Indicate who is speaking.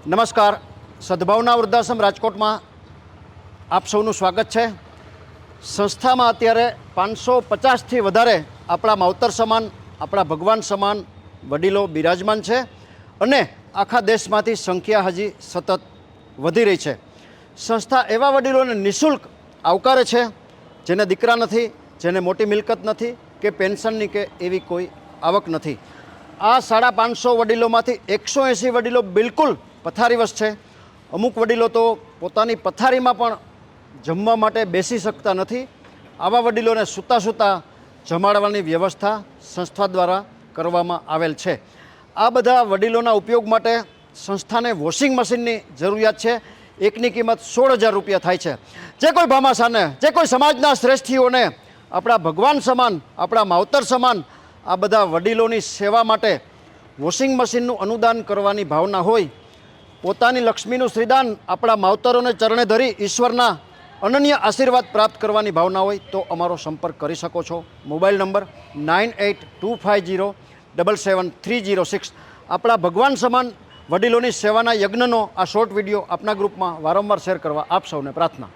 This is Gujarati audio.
Speaker 1: નમસ્કાર. સદભાવના વૃદ્ધાશ્રમ રાજકોટમાં આપ સૌનું સ્વાગત છે. સંસ્થામાં અત્યારે 550થી વધારે આપણા માવતર સમાન, આપણા ભગવાન સમાન વડીલો બિરાજમાન છે અને આખા દેશમાંથી સંખ્યા હજી સતત વધી રહી છે. સંસ્થા એવા વડીલોને નિઃશુલ્ક આવકારે છે જેને દીકરા નથી, જેને મોટી મિલકત નથી કે પેન્શનની કે એવી કોઈ આવક નથી. આ 550 વડીલોમાંથી 180 વડીલો બિલકુલ પથારીવશ છે. અમુક વડીલો તો પોતાની પથારીમાં પણ જમવા માટે બેસી શકતા નથી. આવા વડીલોને સૂતા જમાડવાની વ્યવસ્થા સંસ્થા દ્વારા કરવામાં આવેલ છે. આ બધા વડીલોના ઉપયોગ માટે સંસ્થાને વોશિંગ મશીનની જરૂરિયાત છે. એકની કિંમત 16,000 રૂપિયા થાય છે. જે કોઈ ભામાશાને, જે કોઈ સમાજના શ્રેષ્ઠીઓને આપણા ભગવાન સમાન, આપણા માવતર સમાન આ બધા વડીલોની સેવા માટે વોશિંગ મશીનનું અનુદાન કરવાની ભાવના હોય, પોતાની લક્ષ્મીનું શ્રીદાન આપણા માવતરોને ચરણે ધરી ઈશ્વરના અનન્ય આશીર્વાદ પ્રાપ્ત કરવાની ભાવના હોય તો અમારો સંપર્ક કરી શકો છો. Mobile number 9825077306. આપણા ભગવાન સમાન વડીલોની સેવાના યજ્ઞનો આ શોર્ટ વિડીયો આપના ગ્રુપમાં વારંવાર શેર કરવા આપ સૌને પ્રાર્થના.